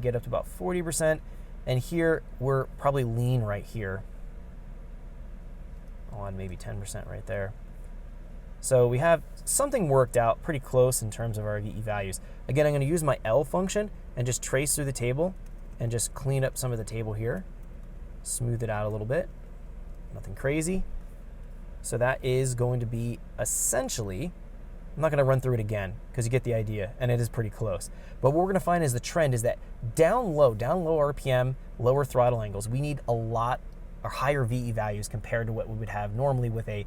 get up to about 40%. And here, we're probably lean right here. On maybe 10% right there. So we have something worked out pretty close in terms of our VE values. Again, I'm going to use my L function and just trace through the table and just clean up some of the table here. Smooth it out a little bit. Nothing crazy. So that is going to be essentially, I'm not going to run through it again because you get the idea, and it is pretty close. But what we're going to find is the trend is that down low RPM, lower throttle angles, we need a lot or higher VE values compared to what we would have normally with a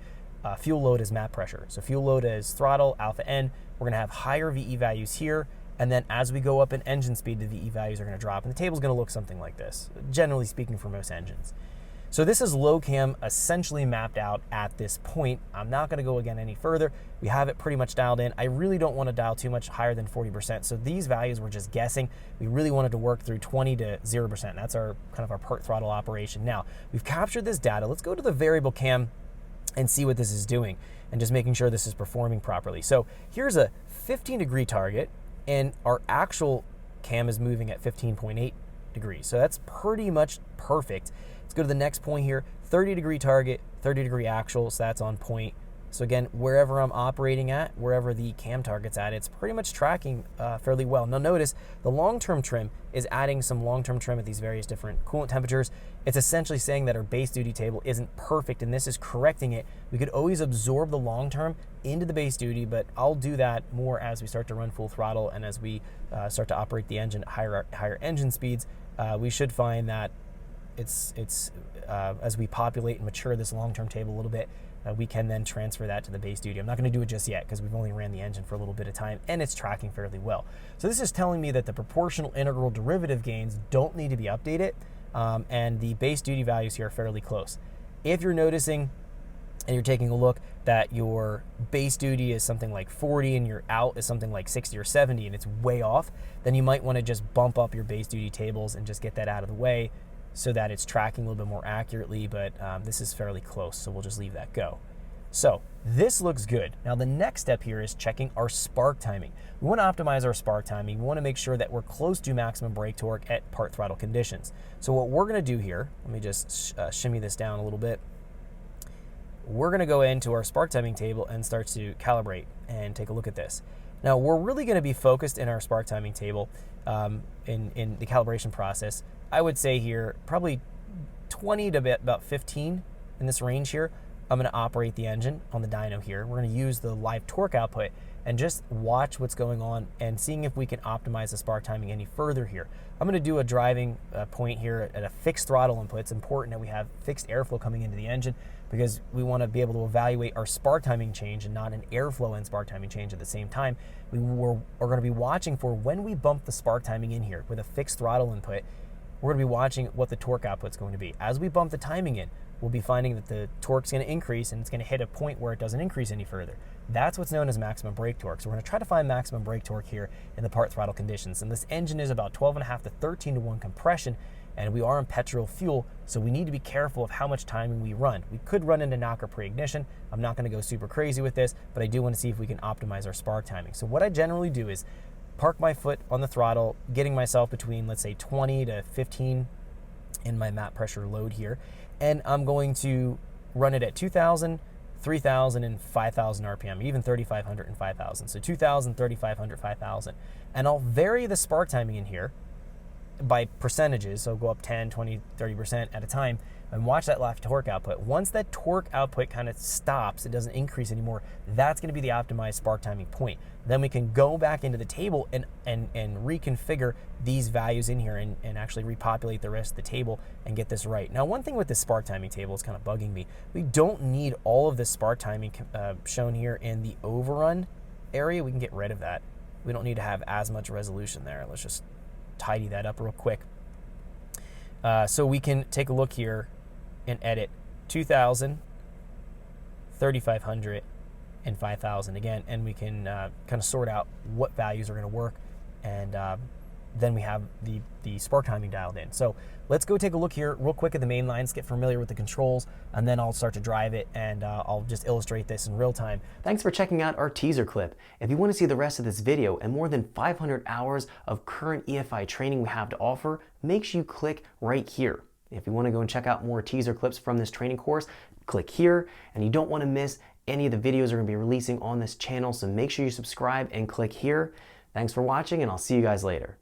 fuel load as map pressure. So fuel load as throttle, alpha N, we're going to have higher VE values here, and then as we go up in engine speed, the VE values are going to drop, and the table's going to look something like this, generally speaking for most engines. So this is low cam essentially mapped out at this point. I'm not going to go again any further. We have it pretty much dialed in. I really don't want to dial too much higher than 40%. So these values we're just guessing. We really wanted to work through 20 to 0%. That's our kind of our part throttle operation. Now, we've captured this data. Let's go to the variable cam and see what this is doing and just making sure this is performing properly. So here's a 15-degree target, and our actual cam is moving at 15.8 degrees. So that's pretty much perfect. Let's go to the next point here, 30-degree target, 30-degree actual, so that's on point. So again, wherever I'm operating at, wherever the cam target's at, it's pretty much tracking fairly well. Now notice the long-term trim is adding some long-term trim at these various different coolant temperatures. It's essentially saying that our base duty table isn't perfect, and this is correcting it. We could always absorb the long-term into the base duty, but I'll do that more as we start to run full throttle and as we start to operate the engine at higher engine speeds. We should find that it's as we populate and mature this long-term table a little bit, we can then transfer that to the base duty. I'm not going to do it just yet because we've only ran the engine for a little bit of time and it's tracking fairly well. So this is telling me that the proportional integral derivative gains don't need to be updated, and the base duty values here are fairly close. If you're noticing and you're taking a look that your base duty is something like 40 and your out is something like 60 or 70 and it's way off, then you might want to just bump up your base duty tables and just get that out of the way so that it's tracking a little bit more accurately, but this is fairly close, so we'll just leave that go. So this looks good. Now the next step here is checking our spark timing. We want to optimize our spark timing. We want to make sure that we're close to maximum brake torque at part throttle conditions. So what we're going to do here, let me just shimmy this down a little bit. We're going to go into our spark timing table and start to calibrate and take a look at this. Now we're really going to be focused in our spark timing table in the calibration process. I would say here probably 20 to about 15 in this range here. I'm going to operate the engine on the dyno here. We're going to use the live torque output and just watch what's going on and seeing if we can optimize the spark timing any further here. I'm going to do a driving point here at a fixed throttle input. It's important that we have fixed airflow coming into the engine because we want to be able to evaluate our spark timing change and not an airflow and spark timing change at the same time. Are going to be watching for when we bump the spark timing in here with a fixed throttle input. We're going to be watching what the torque output's going to be. As we bump the timing in, we'll be finding that the torque's going to increase and it's going to hit a point where it doesn't increase any further. That's what's known as maximum brake torque. So we're going to try to find maximum brake torque here in the part throttle conditions. And this engine is about 12.5 to 13 to 1 compression, and we are on petrol fuel, so we need to be careful of how much timing we run. We could run into knocker pre-ignition. I'm not going to go super crazy with this, but I do want to see if we can optimize our spark timing. So what I generally do is park my foot on the throttle, getting myself between, let's say, 20 to 15 in my map pressure load here, and I'm going to run it at 2,000, 3,000, and 5,000 RPM, even 3,500 and 5,000. So 2,000, 3,500, 5,000. And I'll vary the spark timing in here by percentages, so go up 10, 20, 30% at a time, and watch that live torque output. Once that torque output kind of stops, it doesn't increase anymore, that's going to be the optimized spark timing point. Then we can go back into the table and reconfigure these values in here and actually repopulate the rest of the table and get this right. Now, one thing with this spark timing table is kind of bugging me. We don't need all of this spark timing shown here in the overrun area. We can get rid of that. We don't need to have as much resolution there. Let's just tidy that up real quick. So we can take a look here and edit 2,000, 3,500, and 5,000 again, and we can kind of sort out what values are going to work and then we have the spark timing dialed in. So let's go take a look here real quick at the main lines, get familiar with the controls, and then I'll start to drive it, and I'll just illustrate this in real time. Thanks for checking out our teaser clip. If you want to see the rest of this video and more than 500 hours of current EFI training we have to offer, make sure you click right here. If you want to go and check out more teaser clips from this training course, click here, and you don't want to miss any of the videos we're going to be releasing on this channel, so make sure you subscribe and click here. Thanks for watching, and I'll see you guys later.